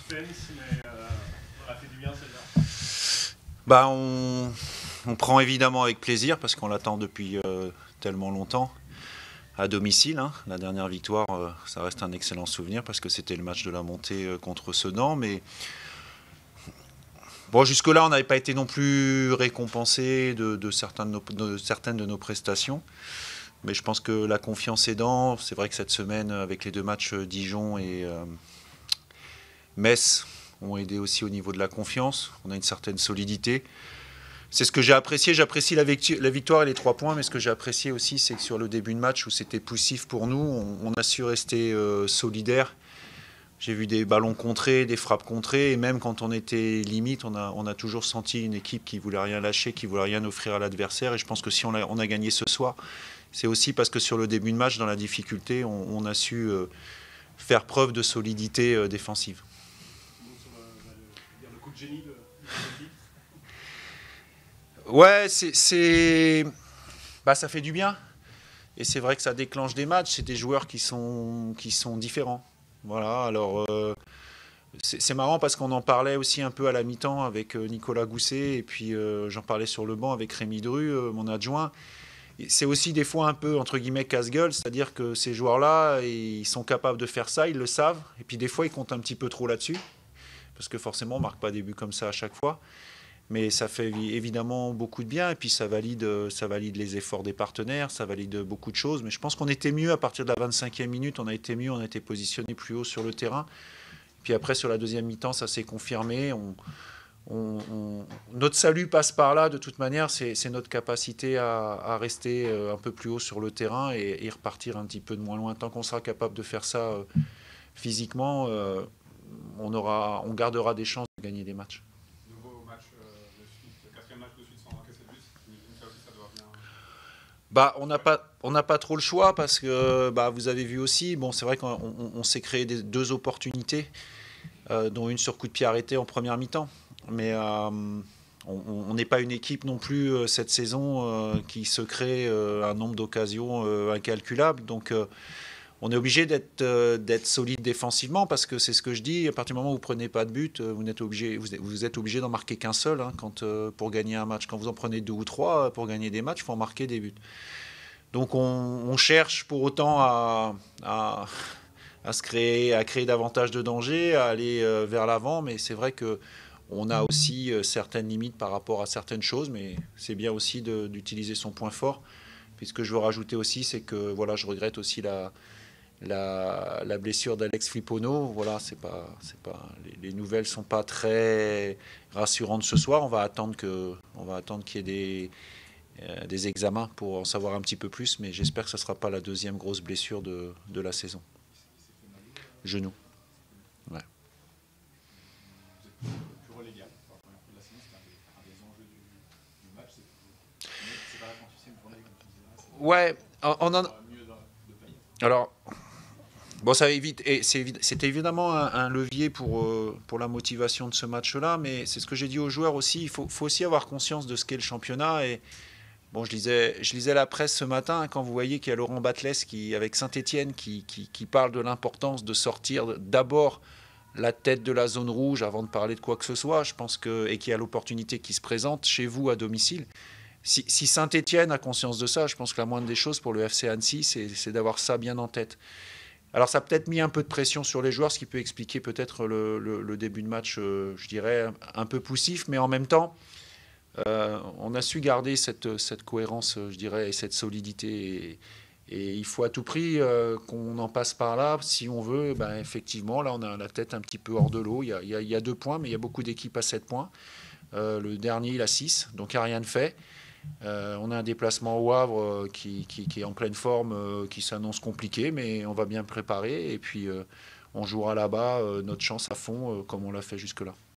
suspense, mais voilà, fait du bien celle-là. Bah, on prend évidemment avec plaisir parce qu'on l'attend depuis tellement longtemps. À domicile, hein. La dernière victoire, ça reste un excellent souvenir parce que c'était le match de la montée contre Sedan. Mais bon, jusque-là, on n'avait pas été non plus récompensé de certaines de nos prestations. Mais je pense que la confiance aidant, c'est vrai que cette semaine, avec les deux matchs Dijon et Metz, ont aidé aussi au niveau de la confiance. On a une certaine solidité. C'est ce que j'ai apprécié. J'apprécie la victoire et les 3 points, mais ce que j'ai apprécié aussi, c'est que sur le début de match où c'était poussif pour nous, on a su rester solidaire. J'ai vu des ballons contrés, des frappes contrées, et même quand on était limite, on a toujours senti une équipe qui voulait rien lâcher, qui voulait rien offrir à l'adversaire. Et je pense que si on a gagné ce soir, c'est aussi parce que sur le début de match, dans la difficulté, on a su faire preuve de solidité défensive. Le coup de génie de l'équipe. Ouais, ça fait du bien. Et c'est vrai que ça déclenche des matchs. C'est des joueurs qui sont différents. Voilà, alors c'est marrant parce qu'on en parlait aussi un peu à la mi-temps avec Nicolas Gousset et puis j'en parlais sur le banc avec Rémi Dru, mon adjoint. C'est aussi des fois un peu entre guillemets casse-gueule, c'est-à-dire que ces joueurs-là, ils sont capables de faire ça, ils le savent. Et puis des fois, ils comptent un petit peu trop là-dessus parce que forcément, on ne marque pas des buts comme ça à chaque fois. Mais ça fait évidemment beaucoup de bien et puis ça valide les efforts des partenaires, ça valide beaucoup de choses. Mais je pense qu'on était mieux à partir de la 25e minute, on a été mieux, on a été positionné plus haut sur le terrain. Puis après, sur la deuxième mi-temps, ça s'est confirmé. Notre salut passe par là, de toute manière, c'est notre capacité à rester un peu plus haut sur le terrain et repartir un petit peu de moins loin. Tant qu'on sera capable de faire ça physiquement, on gardera des chances de gagner des matchs. Bah, on n'a pas trop le choix parce que vous avez vu aussi, bon, c'est vrai qu'on s'est créé deux opportunités, dont une sur coup de pied arrêté en première mi-temps. Mais on n'est pas une équipe non plus cette saison qui se crée un nombre d'occasions incalculable. Donc on est obligé d'être solide défensivement parce que c'est ce que je dis, à partir du moment où vous ne prenez pas de but, vous êtes obligé d'en marquer qu'un seul hein, pour gagner un match. Quand vous en prenez 2 ou 3 pour gagner des matchs, il faut en marquer des buts. Donc on cherche pour autant à créer davantage de dangers, à aller vers l'avant, mais c'est vrai qu'on a aussi certaines limites par rapport à certaines choses, mais c'est bien aussi d'utiliser son point fort. Puis ce que je veux rajouter aussi, c'est que voilà, je regrette aussi la blessure d'Alex Flipono. Voilà, les nouvelles ne sont pas très rassurantes ce soir. On va attendre qu'il y ait des examens pour en savoir un petit peu plus, mais j'espère que ce ne sera pas la deuxième grosse blessure de la saison. Genou. Ouais. Ouais, alors, bon, ça évite, et c'était évidemment un levier pour la motivation de ce match-là, mais c'est ce que j'ai dit aux joueurs aussi, il faut aussi avoir conscience de ce qu'est le championnat. Et bon, je lisais la presse ce matin quand vous voyez qu'il y a Laurent Batles avec Saint-Etienne qui parle de l'importance de sortir d'abord la tête de la zone rouge avant de parler de quoi que ce soit, je pense et qu'il y a l'opportunité qui se présente chez vous à domicile. Si Saint-Etienne a conscience de ça, je pense que la moindre des choses pour le FC Annecy, c'est d'avoir ça bien en tête. Alors ça a peut-être mis un peu de pression sur les joueurs, ce qui peut expliquer peut-être le début de match, je dirais, un peu poussif, mais en même temps, on a su garder cette cohérence, je dirais, et cette solidité. Et il faut à tout prix qu'on en passe par là, si on veut. Effectivement, là, on a la tête un petit peu hors de l'eau. Il y a 2 points, mais il y a beaucoup d'équipes à 7 points. Le dernier, il a 6, donc il n'y a rien de fait. On a un déplacement au Havre qui est en pleine forme, qui s'annonce compliqué, mais on va bien préparer. Et puis, on jouera là-bas notre chance à fond, comme on l'a fait jusque-là.